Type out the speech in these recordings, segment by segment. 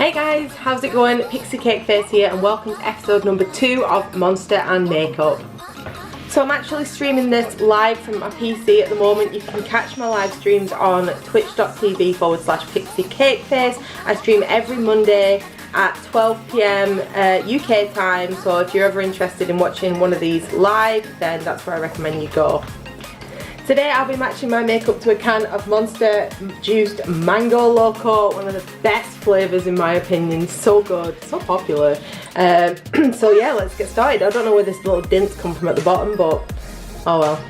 Hey guys, how's it going? Pixie Cake Face here and welcome to episode number 2 of Monster and Makeup. So I'm actually streaming this live from my PC at the moment. You can catch my live streams on twitch.tv/PixieCakeFace. I stream every Monday at 12 PM UK time, so if you're ever interested in watching one of these live, then that's where I recommend you go. Today I'll be matching my makeup to a can of Monster Juiced Mango Loco, one of the best flavours in my opinion. So good, so popular. So yeah, let's get started. I don't know where this little dents come from at the bottom, but oh well.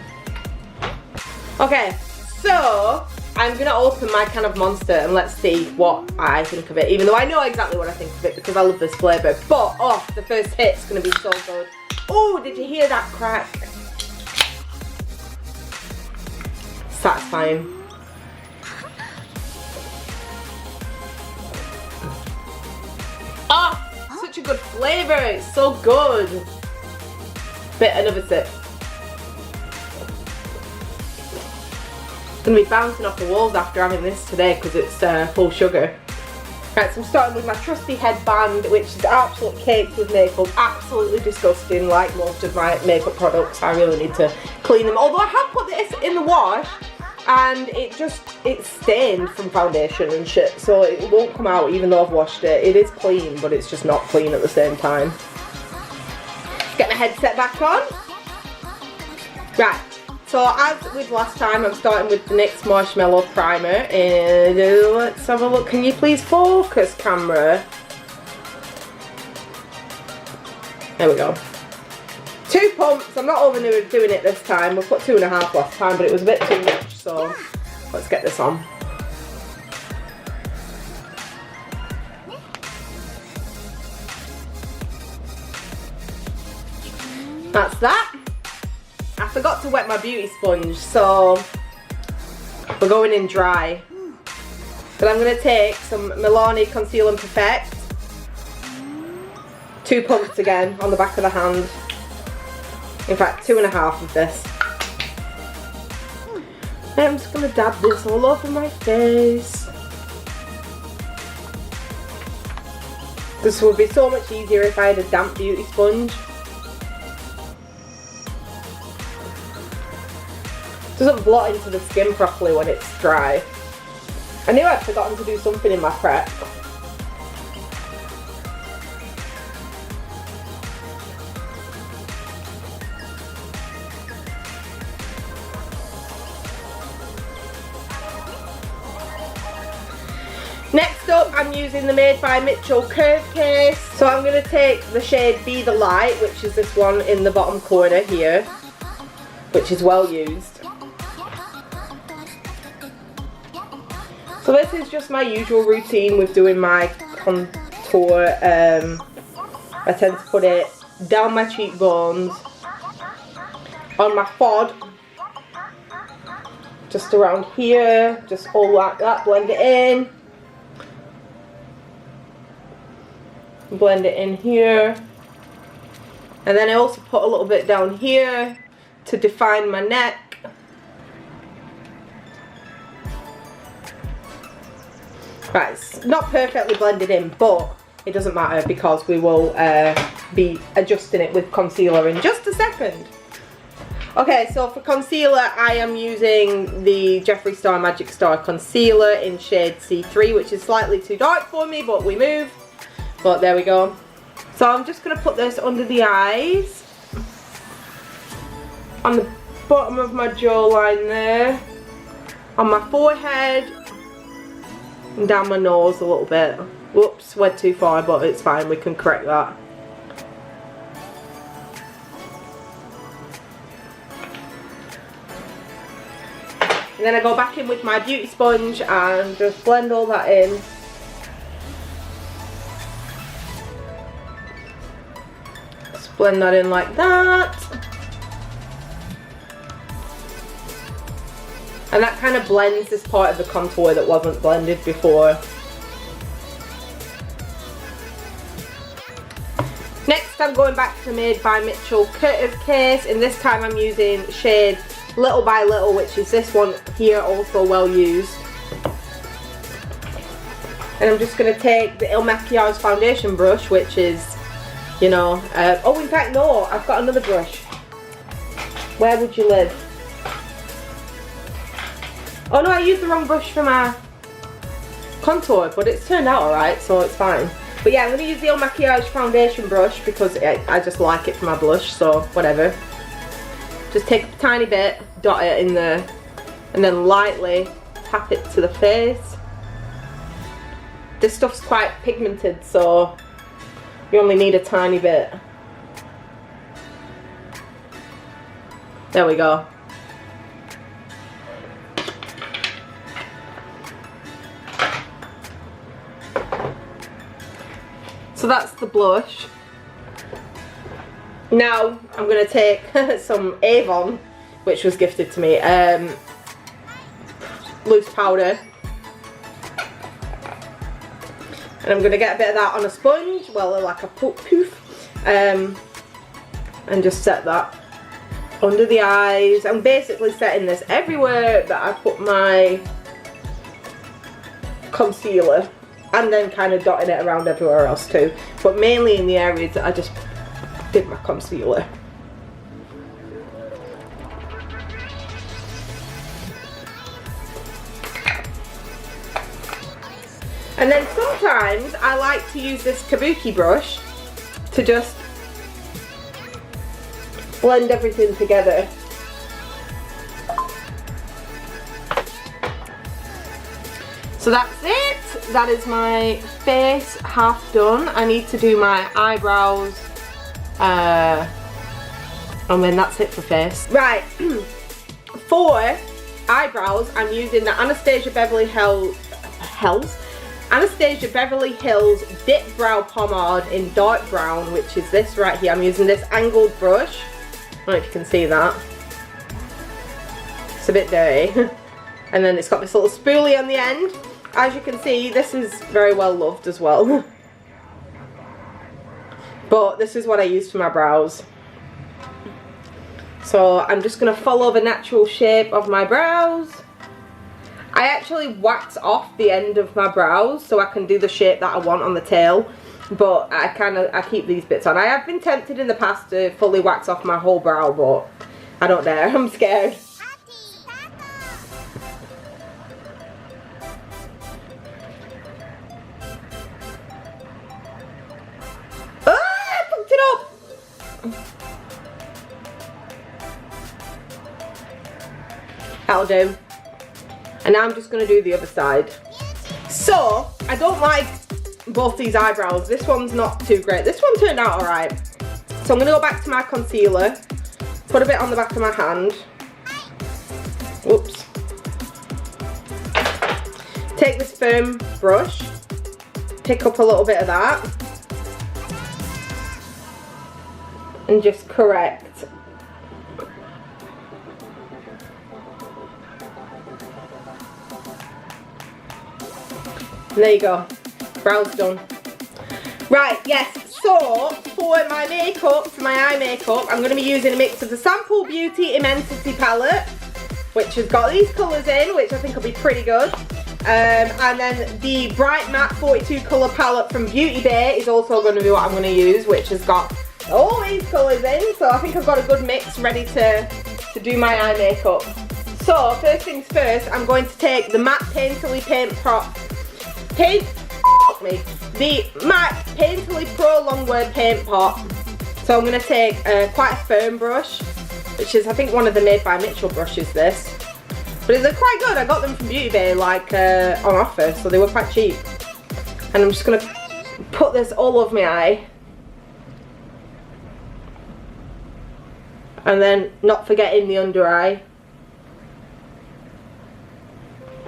Okay, so I'm going to open my can of Monster and let's see what I think of it, even though I know exactly what I think of it because I love this flavour. But oh, the first hit's going to be so good. Oh, did you hear that crack? Satisfying. Ah, such a good flavour. It's so good. Another sip. It's gonna be bouncing off the walls after having this today because it's full sugar. Right, so I'm starting with my trusty headband, which is absolute caked with makeup. Absolutely disgusting, like most of my makeup products. I really need to clean them. Although I have put this in the wash and it's stained from foundation and shit, so it won't come out even though I've washed it. It is clean, but it's just not clean at the same time. Get my headset back on. Right. So as with last time, I'm starting with the NYX Marshmallow Primer, and let's have a look. Can you please focus, camera? There we go. 2 pumps. I'm not overdoing it this time. We put 2.5 last time, but it was a bit too much, so let's get this on. That's that. I forgot to wet my beauty sponge, so we're going in dry. But I'm going to take some Milani Conceal and Perfect. 2 pumps again on the back of the hand. In fact, 2.5 of this. And I'm just going to dab this all over my face. This would be so much easier if I had a damp beauty sponge. Doesn't blot into the skin properly when it's dry. I knew I'd forgotten to do something in my prep. Next up, I'm using the Made by Mitchell Curve Case. So I'm going to take the shade Be the Light, which is this one in the bottom corner here, which is well used. So this is just my usual routine with doing my contour. I tend to put it down my cheekbones, on my fod, just around here, just all like that, blend it in. Blend it in here. And then I also put a little bit down here to define my neck. Right, it's not perfectly blended in, but it doesn't matter because we will be adjusting it with concealer in just a second. Okay, so for concealer, I am using the Jeffree Star Magic Star Concealer in shade C3, which is slightly too dark for me, but we move. But there we go. So I'm just going to put this under the eyes, on the bottom of my jawline there, on my forehead, and down my nose a little bit. Whoops, went too far, but it's fine, we can correct that. And then I go back in with my beauty sponge and just blend all that in. Just blend that in like that. And that kind of blends this part of the contour that wasn't blended before. Next I'm going back to the Made by Mitchell Curve Case, and this time I'm using shade Little by Little, which is this one here, also well used. And I'm just going to take the Il Makiage foundation brush, which is, you know, oh in fact no, I've got another brush. Where would you live? Oh no, I used the wrong brush for my contour, but it's turned out alright, so it's fine. But yeah, I'm going to use the Il Makiage foundation brush because I just like it for my blush, so whatever. Just take a tiny bit, dot it in there, and then lightly tap it to the face. This stuff's quite pigmented, so you only need a tiny bit. There we go. So that's the blush. Now I'm going to take some Avon, which was gifted to me, loose powder. And I'm going to get a bit of that on a sponge, well like a poof, and just set that under the eyes. I'm basically setting this everywhere that I put my concealer, and then kind of dotting it around everywhere else too, but mainly in the areas that I just did my concealer. And then sometimes I like to use this kabuki brush to just blend everything together. So that's it. That is my face half done. I need to do my eyebrows. And then that's it for face. Right. For eyebrows, I'm using the Anastasia Beverly Hills Dipbrow Pomade in dark brown, which is this right here. I'm using this angled brush. I don't know if you can see that. It's a bit dirty. And then it's got this little spoolie on the end. As you can see, this is very well loved as well. But this is what I use for my brows. So I'm just going to follow the natural shape of my brows. I actually wax off the end of my brows so I can do the shape that I want on the tail. But I keep these bits on. I have been tempted in the past to fully wax off my whole brow, but I don't dare. I'm scared. That'll do. And now I'm just going to do the other side. So, I don't like both these eyebrows. This one's not too great. This one turned out alright. So I'm going to go back to my concealer. Put a bit on the back of my hand. Whoops. Take this firm brush. Pick up a little bit of that. And just correct. And there you go, brows done. Right, yes, so for my makeup, for my eye makeup, I'm going to be using a mix of the Sample Beauty Immensity palette, which has got these colours in, which I think will be pretty good. And then the Bright Matte 42 colour palette from Beauty Bay is also going to be what I'm going to use, which has got all these colours in. So I think I've got a good mix ready to do my eye makeup. So first things first, I'm going to take the matte Painterly the MAC Painterly Pro Longwear Paint Pot. So I'm going to take quite a firm brush, which is I think one of the Made by Mitchell brushes this. But they're quite good. I got them from Beauty Bay like on offer, so they were quite cheap. And I'm just going to put this all over my eye. And then not forgetting the under eye.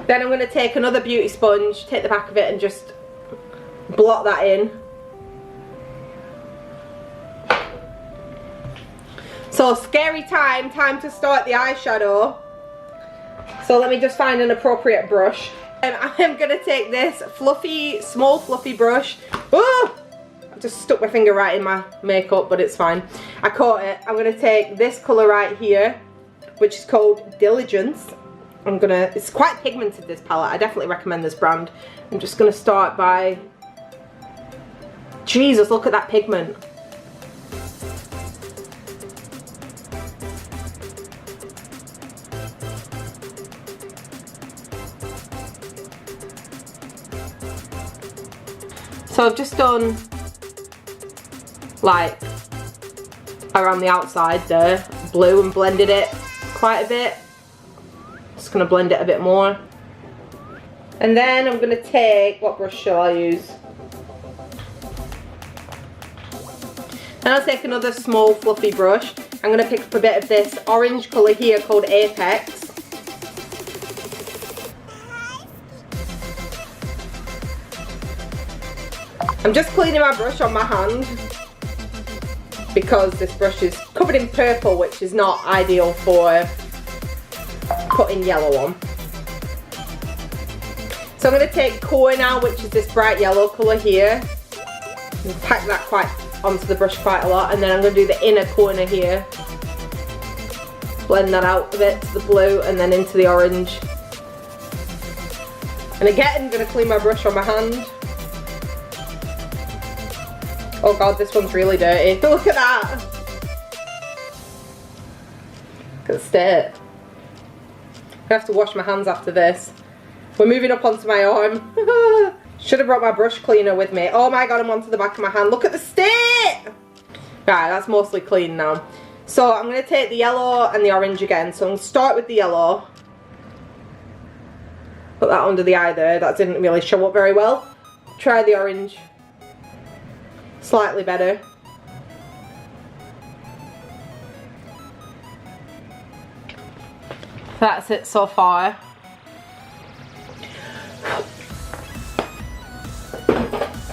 Then I'm going to take another beauty sponge, take the back of it and just blot that in. So scary time to start the eyeshadow. So let me just find an appropriate brush. I'm going to take this small fluffy brush. Oh! I just stuck my finger right in my makeup, but it's fine. I caught it. I'm going to take this colour right here, which is called Diligence. it's quite pigmented, this palette. I definitely recommend this brand. I'm just gonna start by, Jesus, look at that pigment. So I've just done like around the outside there, blue, and blended it quite a bit. Just gonna blend it a bit more. And then I'm gonna take, what brush shall I use? Then I'll take another small fluffy brush. I'm gonna pick up a bit of this orange colour here called Apex. I'm just cleaning my brush on my hand because this brush is covered in purple, which is not ideal for putting yellow on. So I'm going to take Core now, which is this bright yellow colour here, and pack that quite onto the brush quite a lot, and then I'm going to do the inner corner here, blend that out a bit to the blue and then into the orange. And again, I'm going to clean my brush on my hand. Oh god, this one's really dirty. Look at that! Look at the state. I have to wash my hands after this. We're moving up onto my arm. Should have brought my brush cleaner with me. Oh my god, I'm onto the back of my hand. Look at the state! Right, that's mostly clean now. So I'm going to take the yellow and the orange again. So I'm going to start with the yellow. Put that under the eye there. That didn't really show up very well. Try the orange. Slightly better. That's it so far.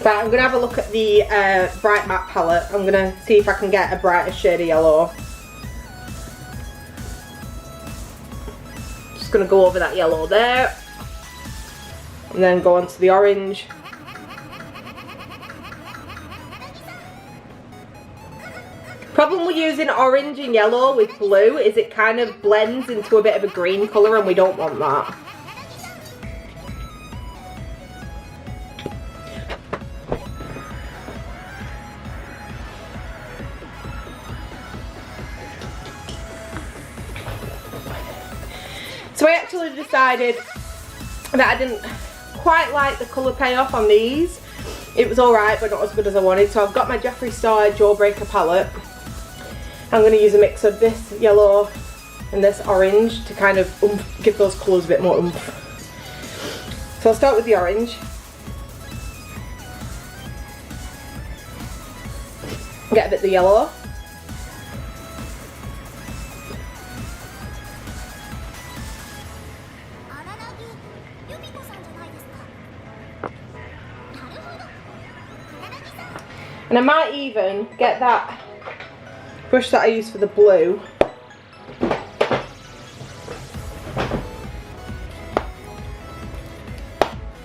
Right, I'm going to have a look at the Bright Matte palette. I'm going to see if I can get a brighter shade of yellow. Just going to go over that yellow there. And then go on to the orange. Problem with using orange and yellow with blue is it kind of blends into a bit of a green colour, and we don't want that. So I actually decided that I didn't quite like the colour payoff on these. It was alright, but not as good as I wanted. So I've got my Jeffree Star Jawbreaker palette. I'm going to use a mix of this yellow and this orange to kind of give those colours a bit more oomph. So I'll start with the orange. Get a bit of the yellow. And I might even get that brush that I use for the blue.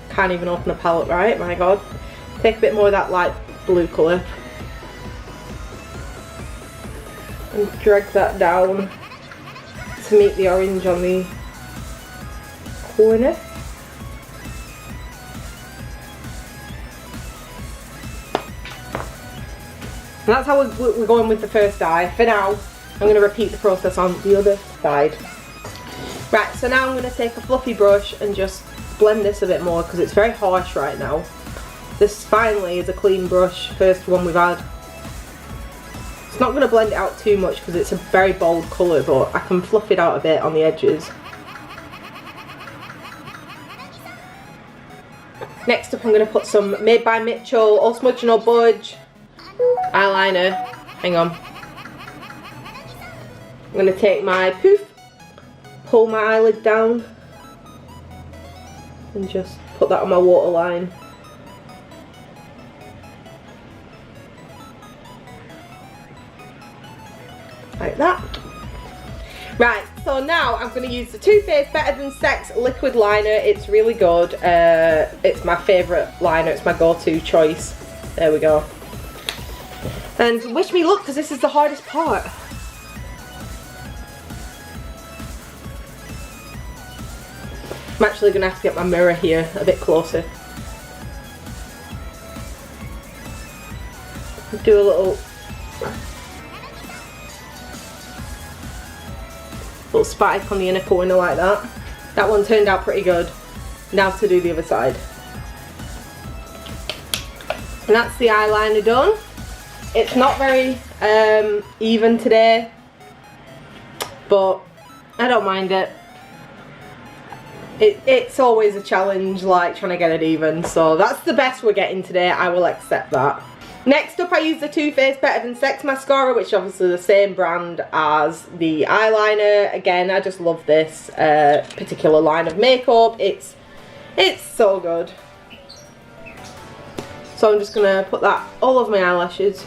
Can't even open a palette right, my god. Take a bit more of that light blue colour. And drag that down to meet the orange on the corner. And that's how we're going with the first eye. For now, I'm going to repeat the process on the other side. Right, so now I'm going to take a fluffy brush and just blend this a bit more because it's very harsh right now. This finally is a clean brush, first one we've had. It's not going to blend it out too much because it's a very bold colour, but I can fluff it out a bit on the edges. Next up, I'm going to put some Made by Mitchell, All Smudge No Budge eyeliner. Hang on. I'm going to take my poof, pull my eyelid down and just put that on my waterline. Like that. Right, so now I'm going to use the Too Faced Better Than Sex liquid liner. It's really good. It's my favourite liner. It's my go-to choice. There we go. And wish me luck because this is the hardest part. actually going to have to get my mirror here a bit closer. Do a little spike on the inner corner like that. That one turned out pretty good. Now to do the other side. And that's the eyeliner done. It's not very even today, but I don't mind it. It's always a challenge, like trying to get it even, so that's the best we're getting today. I will accept that. Next up, I use the Too Faced Better Than Sex mascara, which is obviously the same brand as the eyeliner. Again, I just love this particular line of makeup. It's so good. So I'm just gonna put that all over my eyelashes.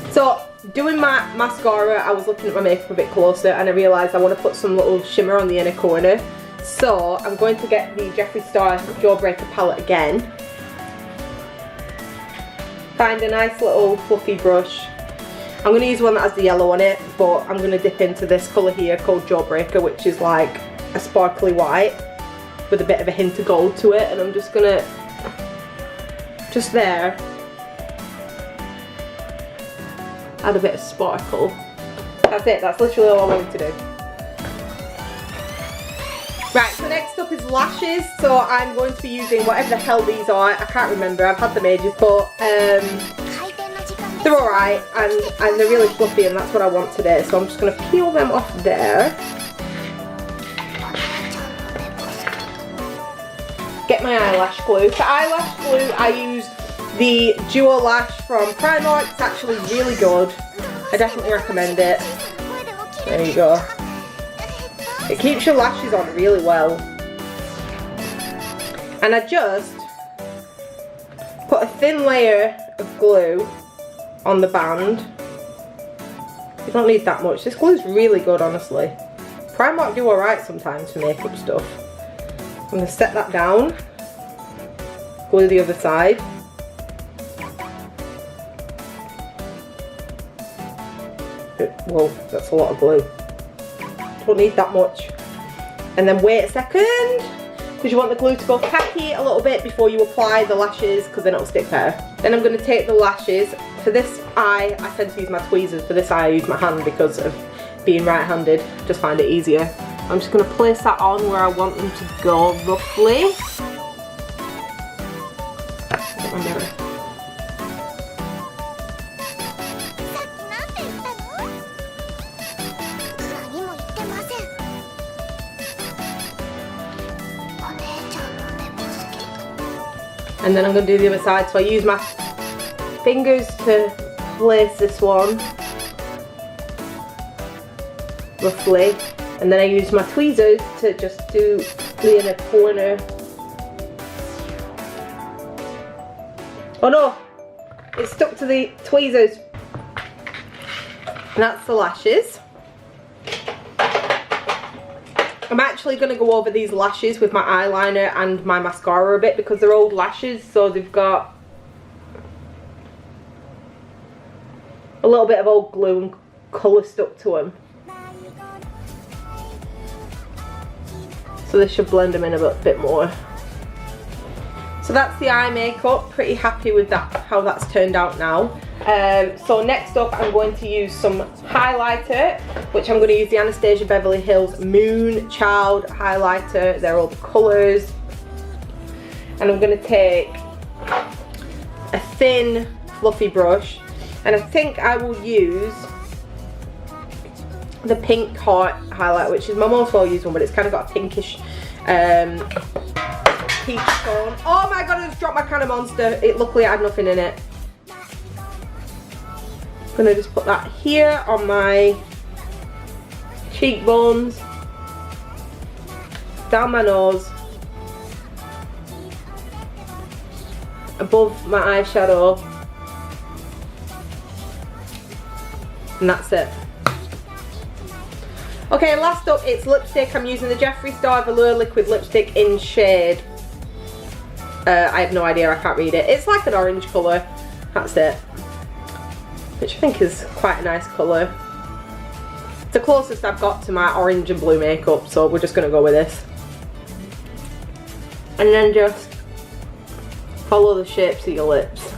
So, doing my mascara, I was looking at my makeup a bit closer and I realised I want to put some little shimmer on the inner corner. So, I'm going to get the Jeffree Star Jawbreaker palette again. Find a nice little fluffy brush. I'm going to use one that has the yellow on it, but I'm going to dip into this colour here called Jawbreaker, which is like a sparkly white with a bit of a hint of gold to it. And I'm just going to, just there, add a bit of sparkle. That's it, that's literally all I want to do. Right, so next up is lashes. So I'm going to be using whatever the hell these are. I can't remember, I've had them ages, but they're alright and they're really fluffy and that's what I want today. So I'm just going to peel them off there. Get my eyelash glue. For eyelash glue I use the Duo Lash from Primark. It's actually really good. I definitely recommend it. There you go. It keeps your lashes on really well. And I just put a thin layer of glue on the band. You don't need that much. This glue is really good, honestly. Primark do alright sometimes for makeup stuff. I'm going to set that down. Glue the other side. Whoa, that's a lot of glue. Don't need that much. And then wait a second, because you want the glue to go khaki a little bit before you apply the lashes, because then it'll stick better. Then I'm going to take the lashes. For this eye, I tend to use my tweezers. For this eye, I use my hand because of being right-handed. Just find it easier. I'm just going to place that on where I want them to go, roughly. Get my mirror. And then I'm going to do the other side, so I use my fingers to place this one, roughly, and then I use my tweezers to just do the inner corner. Oh no! It's stuck to the tweezers. And that's the lashes. I'm actually going to go over these lashes with my eyeliner and my mascara a bit because they're old lashes, so they've got a little bit of old glue and colour stuck to them. So this should blend them in a bit more. So that's the eye makeup. Pretty happy with that, how that's turned out now. So next up I'm going to use some highlighter, which I'm going to use the Anastasia Beverly Hills Moon Child highlighter. They're all the colours. And I'm going to take a thin fluffy brush, and I think I will use the Pink Heart highlight, which is my most well used one, but it's kind of got a pinkish peach tone. Oh my god, I just dropped my can of Monster. It luckily had nothing in it. I'm gonna just put that here on my cheekbones, down my nose, above my eyeshadow, and that's it. Okay, last up it's lipstick. I'm using the Jeffree Star Velour liquid lipstick in shade, I have no idea, I can't read it. It's like an orange colour, that's it. which I think is quite a nice colour. It's the closest I've got to my orange and blue makeup, so we're just going to go with this. And then just follow the shapes of your lips.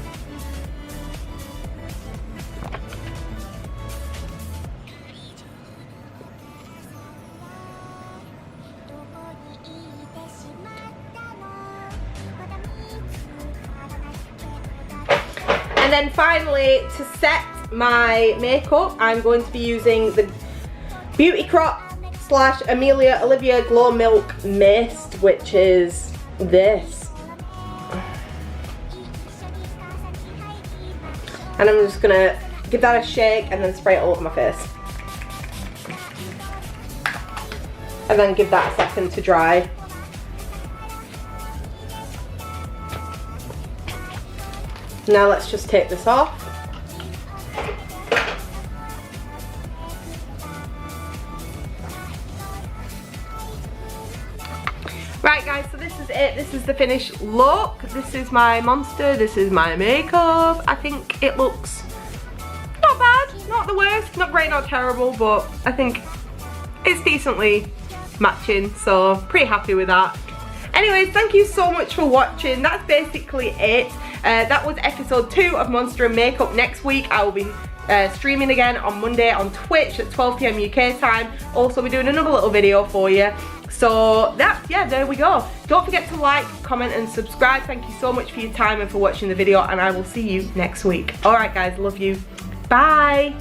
And then finally, to set my makeup, I'm going to be using the Beauty Crop / Amelia Olivia Glow Milk Mist, which is this. And I'm just gonna give that a shake and then spray it all over my face. And then give that a second to dry. Now let's just take this off. Right guys, so this is it. This is the finished look. This is my monster. This is my makeup. I think it looks not bad, not the worst, not great, not terrible, but I think it's decently matching, so pretty happy with that. Anyways, thank you so much for watching. That's basically it. That was episode 2 of Monster and Makeup. Next week I will be streaming again on Monday on Twitch at 12 PM UK time. Also, we're doing another little video for you. So that's, yeah, there we go. Don't forget to like, comment and subscribe. Thank you so much for your time and for watching the video, and I will see you next week. Alright guys, love you. Bye.